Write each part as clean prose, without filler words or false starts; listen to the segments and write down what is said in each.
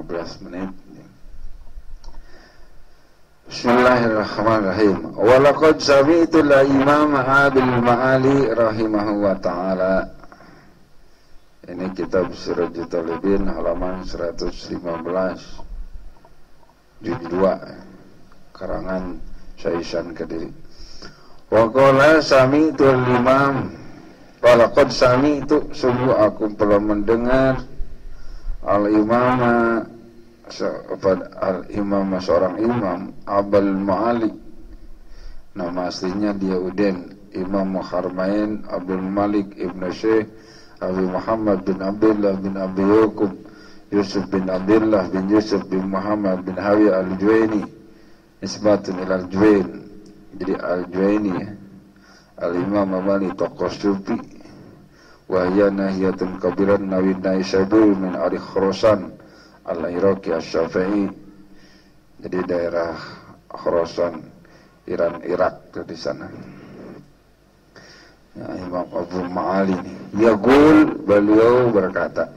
15 menit. Bismillahirrahmanirrahim. Walaqad sami'tu al-Imam Abil Ma'ali rahimahu wa ta'ala. Ini kitab Sirajul Talibin halaman 115 juz 2 karangan Syaisan Kediri. Wa qala sami'tu al-Imam, walaqad sami'tu, sungguh aku telah mendengar al-Imam seorang imam Abul Ma'ali, nama aslinya dia Uden, Imam Harmain Abdul Malik Ibn Syekh Abi Muhammad bin Abdullah bin Abi Yaqub Yusuf bin Abdullah bin Yusuf bin Muhammad bin Hawi al-Juwaini, nisbatun ila al-Juwain. Jadi al-Juwaini ya, al-Imam Ma'ali tokoh sufi, wahya nahiyatun kabiran nawin naisabul min arikh Khurasan al-Iraqi asy-Syafi'i. Jadi daerah Khurasan, Iran, Irak di sana. Ya, Imam Abu Ma'ali ini. Yaqul, beliau berkata,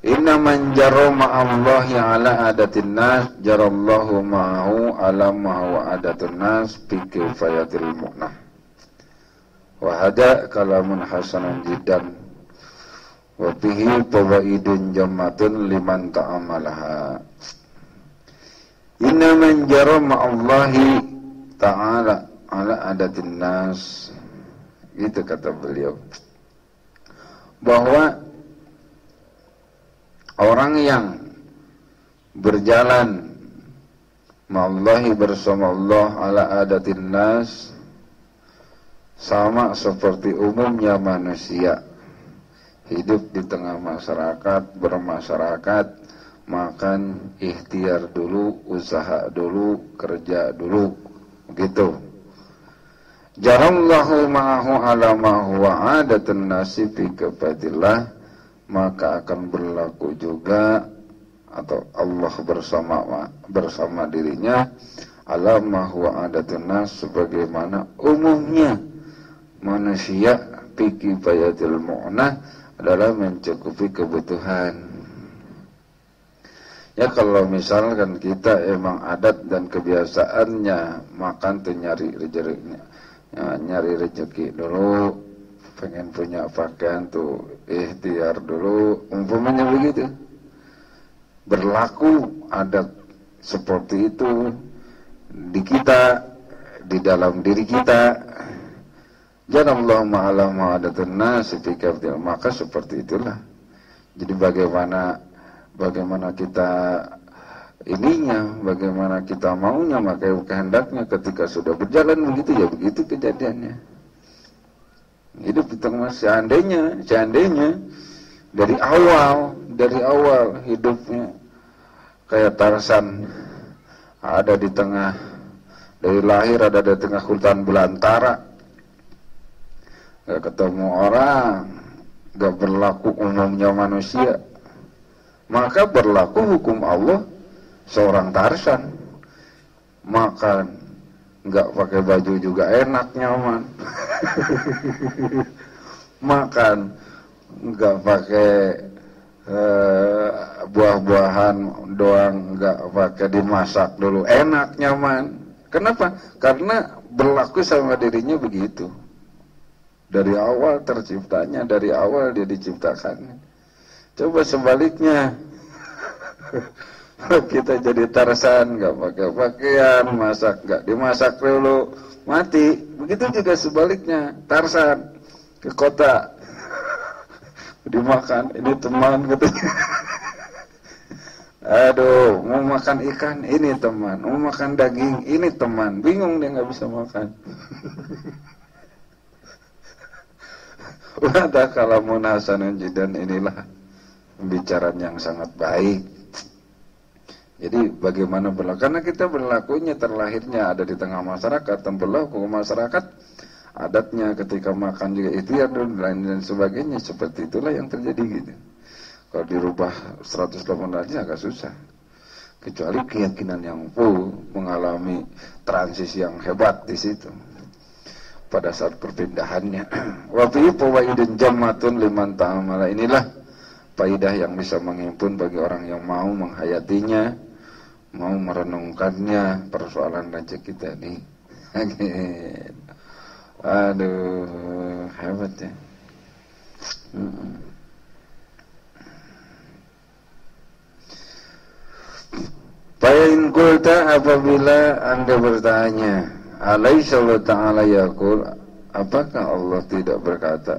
inna man jarra ma'allahi ala adatin nas, jarallahu ma'ahu ala ma'hu adatun nas bi kifayatil mu'nah. Wa hada kalamun hasanun jiddan wa bihi fawaidun jammatun liman ta'amalaha. Inna man jara ma'allahi ta'ala ala adatin nas, itu kata beliau, bahwa orang yang berjalan ma'allahi bersama Allah ala adatin nas, sama seperti umumnya manusia hidup di tengah masyarakat, bermasyarakat, makan, ikhtiar dulu, usaha dulu, kerja dulu, begitu. Jarallahu ma'ahu ala ma huwa adatun nasi fi kafatillah, maka akan berlaku juga, atau Allah bersama dirinya ala ma huwa adatun nas, sebagaimana umumnya manusia fi kifayatil mu'nah, adalah mencukupi kebutuhan. Ya kalau misalkan kita emang adat dan kebiasaannya makan tuh nyari rezekinya, ya, nyari rezeki dulu, pengen punya pakaian tuh ikhtiar dulu, umpamanya begitu. Berlaku adat seperti itu di kita, di dalam diri kita, janallahu ma'ala ma'adatun nas fi kafatil, maka seperti itulah. Jadi bagaimana kita ininya, bagaimana kita maunya, maka kehendaknya ketika sudah berjalan begitu, ya begitu kejadiannya. Hidup di tengah, seandainya dari awal hidupnya kayak Tarsan, ada di tengah, dari lahir ada di tengah hutan belantara, gak ketemu orang, gak berlaku umumnya manusia, maka berlaku hukum Allah seorang Tarsan. Makan gak pakai baju juga enak, nyaman. Makan gak pakai buah-buahan doang, gak pakai dimasak dulu, enak, nyaman. Kenapa? Karena berlaku sama dirinya begitu. Dari awal terciptanya, dari awal dia diciptakan. Coba sebaliknya, kita jadi Tarsan, gak pakai pakaian, masak gak dimasak dulu, mati. Begitu juga sebaliknya, Tarsan ke kota, dimakan, ini teman katanya. Aduh, mau makan ikan, ini teman. Mau makan daging, ini teman. Bingung dia gak bisa makan. Wada kalamun hasanun jiddan, inilah pembicaraan yang sangat baik. Jadi bagaimana berlaku, karena kita berlakunya terlahirnya ada di tengah masyarakat, dan berlaku masyarakat adatnya ketika makan juga ikhtiar dan lain dan sebagainya. Seperti itulah yang terjadi gitu. Kalau dirubah 180 derajat agak susah, kecuali keyakinan yang full mengalami transisi yang hebat di situ pada saat perpindahannya. Wa fi fawaidun jammatun liman ta'amala, inilah faidah yang bisa menghimpun bagi orang yang mau menghayatinya, mau merenungkannya persoalan rezeki tadi. Aduh, hebat ya. Fa'in qulta, apabila Anda bertanya, alaisa Allah ta'ala yaqul, apakah Allah tidak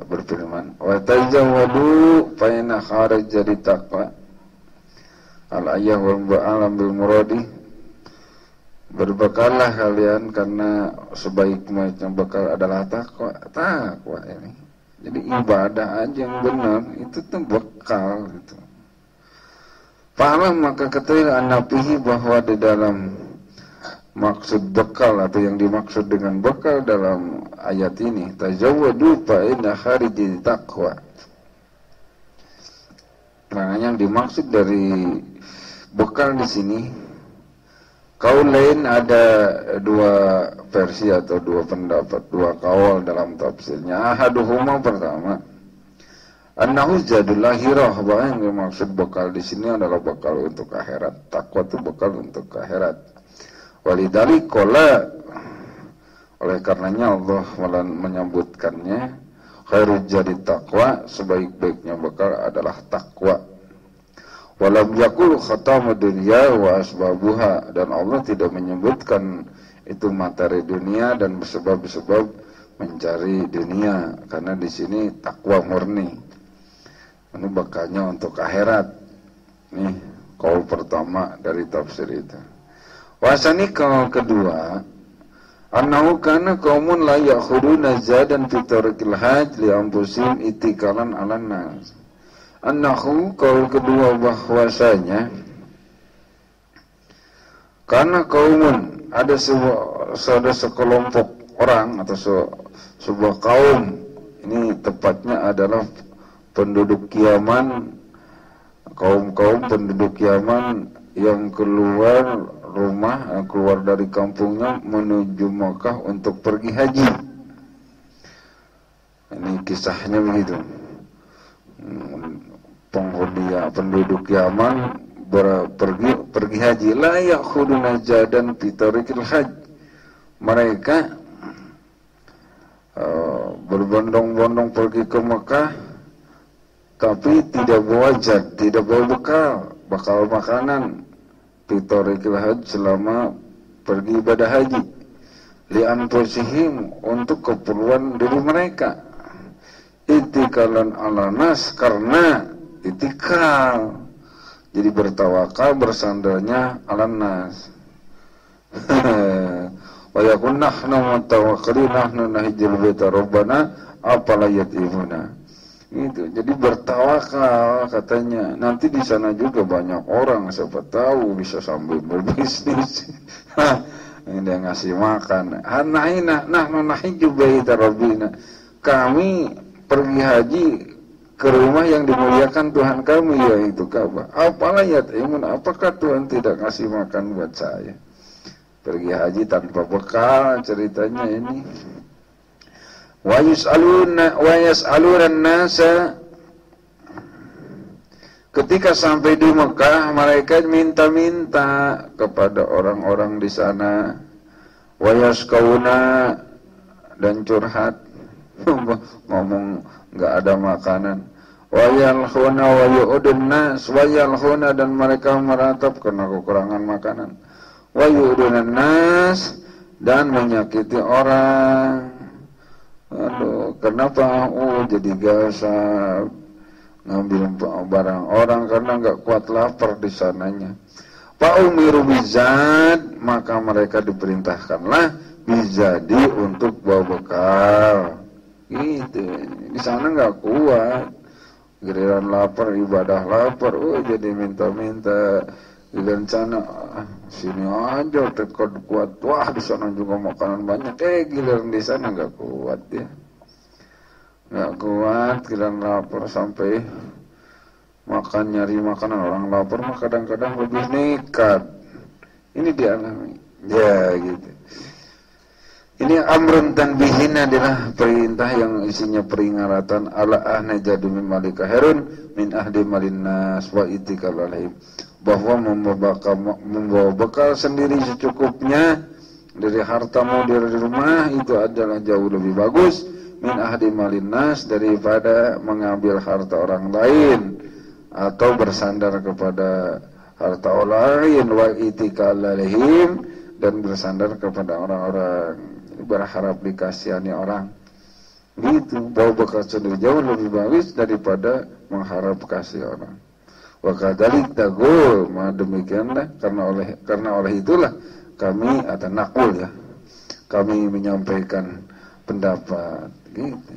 berfirman, wa tajawwadu fa inna kharaj jadi taqwa al-ayah wal ba'alam bil muradi, berbekallah kalian karena sebaik macam bekal adalah takwa. Takwa ini jadi ibadah aja yang benar, itu tuh bekal gitu. Fa'alam, maka ketahui anapihi, bahwa di dalam maksud bekal atau yang dimaksud dengan bekal dalam ayat ini, tajawwadu fa inna kharij taqwa. Nah, yang dimaksud dari bekal di sini, kaul lain, ada dua versi atau dua pendapat, dua kaul dalam tafsirnya. Ahaduhuma, pertama, annahu zadul lahirah, bahwa yang dimaksud bekal di sini adalah bekal untuk akhirat. Takwa itu bekal untuk akhirat. Walidali kola, oleh karenanya Allah menyebutkannya khairul jadi takwa, sebaik-baiknya bekal adalah takwa. Walam yakul khatamud dunya wa asbabuha, dan Allah tidak menyebutkan itu materi dunia dan sebab-sebab mencari dunia, karena di sini takwa murni. Ini bekalnya untuk akhirat. Nih kaul pertama dari tafsir itu. Wasani kaul kedua, annahu kana qaumun la ya'khuduna zadan fi tariqil hajj li anfusihim itikalan 'alan nas. Annahu, kaul kedua, bahwasanya karena kaumun, ada sekelompok orang atau sebuah kaum, ini tepatnya adalah penduduk Yaman, kaum-kaum penduduk Yaman yang keluar rumah, keluar dari kampungnya menuju Makkah untuk pergi haji. Ini kisahnya begitu. Penduduk Yaman pergi haji, la ya'khuduna jadan fi tariqil hajj. Mereka berbondong-bondong pergi ke Mekah, tapi tidak bawa jad, tidak bawa bekal makanan fi tariqil hajj, selama pergi ibadah haji, li anfusihim, untuk keperluan diri mereka, itikalan ala nas, karena itikal, jadi bertawakal bersandarnya ala nas. Wa yakun nahnu mutawakkilin nahnu nahjil baita rabbana apala yatimuna. Itu jadi bertawakal katanya. Nanti di sana juga banyak orang, siapa tahu bisa sambil berbisnis. Ini dia ngasih makan. Hanaina nahnu nahjil baita rabbina. Kami pergi haji ke rumah yang dimuliakan Tuhan kami, yaitu Ka'bah. Apalah ya imun, apakah Tuhan tidak ngasih makan buat saya? Pergi haji tanpa bekal, ceritanya ini. Wa yas'aluna nasa, ketika sampai di Mekah mereka minta-minta kepada orang-orang di sana. Wa yasqauna, dan curhat, ngomong nggak ada makanan. Wa yalkhuna wa yu'udun nas, wa yalkhuna, dan mereka meratap karena kekurangan makanan. Wa yu'udun nas, dan menyakiti orang. Aduh, kenapa? Jadi gasap, ngambil barang orang karena nggak kuat lapar di sananya. Fa'umiru bizad, maka mereka diperintahkanlah bizadi, untuk bawa bekal. Gitu, di sana nggak kuat, giliran lapar, ibadah lapar, jadi minta-minta. Giliran sana, sini aja tekad kuat, wah di sana juga makanan banyak. Giliran di sana nggak kuat ya, nggak kuat, giliran lapar sampai makan, nyari makanan. Orang lapar mah kadang-kadang lebih nekat. Ini dialami, ya gitu. Ini amrun tanbihin adalah perintah yang isinya peringatan ala ahna jadi min malika herun min ahdi malinnas wa itikal alaihim, bahwa membawa bekal sendiri secukupnya dari hartamu dari rumah itu adalah jauh lebih bagus min ahdi malinnas daripada mengambil harta orang lain atau bersandar kepada harta orang lain, wa itikal alaihim, dan bersandar kepada orang-orang, berharap dikasihani orang. Gitu, bawa bekal sendiri jauh lebih bagus daripada mengharap kasih orang. Wa kadzalik taqul, demikianlah karena oleh itulah kami atau nakul ya, kami menyampaikan pendapat gitu.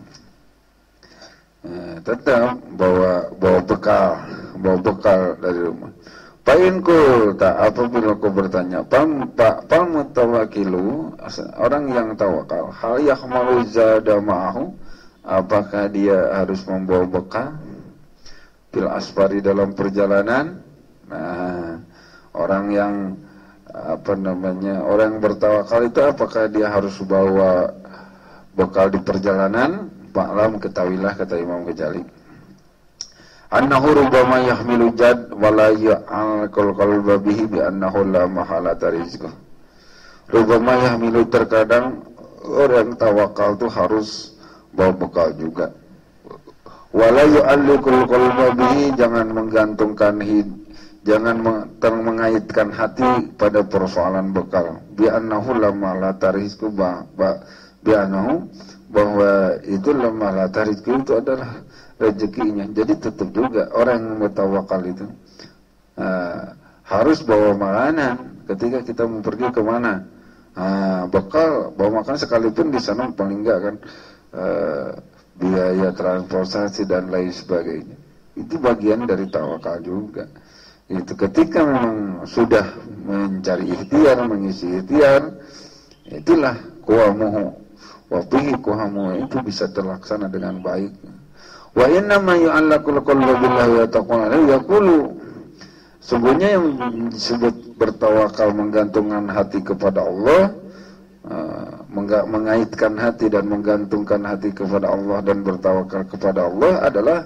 Tetap bawa bekal dari rumah. Painku tak, apabila kau bertanya pal mutawakilu, orang yang tawakal, hal yahmalu zada ma'ahu, apakah dia harus membawa bekal fil asfari dalam perjalanan. Nah, orang yang orang yang bertawakal itu apakah dia harus bawa bekal di perjalanan? Fa'lam, ketahuilah, kata Imam Ghazali, annahu rubbama yahmilu jad wala ya'alqal qalba bihi bi annahu la mahalata rizqah. Rubbama yahmilu, terkadang orang tawakal itu harus bawa bekal juga. Wala ya'alqal qalba bihi, jangan menggantungkan jangan mengaitkan hati pada persoalan bekal. Bi annahu la mahalata rizqah, bi annahu, bahwa itu la mahalata rizqah itu adalah rezekinya. Jadi tetap juga orang yang bertawakal itu harus bawa makanan ketika kita mau pergi kemana. Bekal, bawa makan sekalipun di sana paling enggak kan biaya transportasi dan lain sebagainya. Itu bagian dari tawakal juga. Itu ketika memang sudah mencari ikhtiar, mengisi ikhtiar, itulah kuamuhu wa bihi kuamuhu, itu bisa terlaksana dengan baik. Wa inna ma yu'allaqul qalbu billahi wa taqwa yaqulu, sungguhnya yang disebut bertawakal menggantungkan hati kepada Allah, mengaitkan hati dan menggantungkan hati kepada Allah dan bertawakal kepada Allah adalah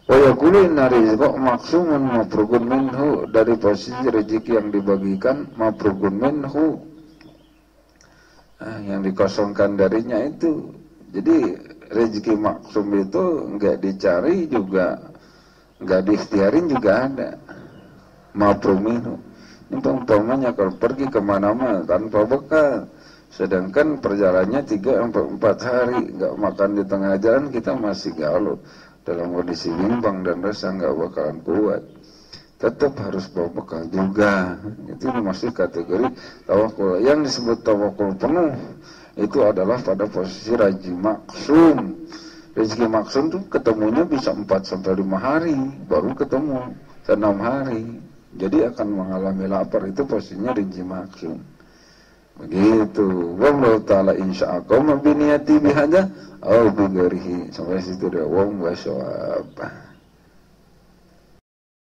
wa yaqulu inna rizqa maqsumun mafrugun minhu, dari posisi rezeki yang dibagikan mafrugun minhu, yang dikosongkan darinya itu. Jadi rezeki maksum itu enggak dicari juga, enggak diikhtiarin juga ada. Mafrumin. Ini umpamanya kalau pergi kemana-mana tanpa bekal, sedangkan perjalanannya 3-4 hari, enggak makan di tengah jalan, kita masih galau dalam kondisi bimbang dan rasa enggak bakalan kuat. Tetap harus bawa bekal juga. Itu masih kategori tawakul. Yang disebut tawakul penuh itu adalah pada posisi rezeki maksum. Rezeki maksum tuh ketemunya bisa 4-5 hari baru ketemu, 6 hari. Jadi akan mengalami lapar, itu posisinya rezeki maksum. Begitu. Wallahu ta'ala insya'akum biniyati bihada au bigarihi. Sampai situ dia. Wa syawab.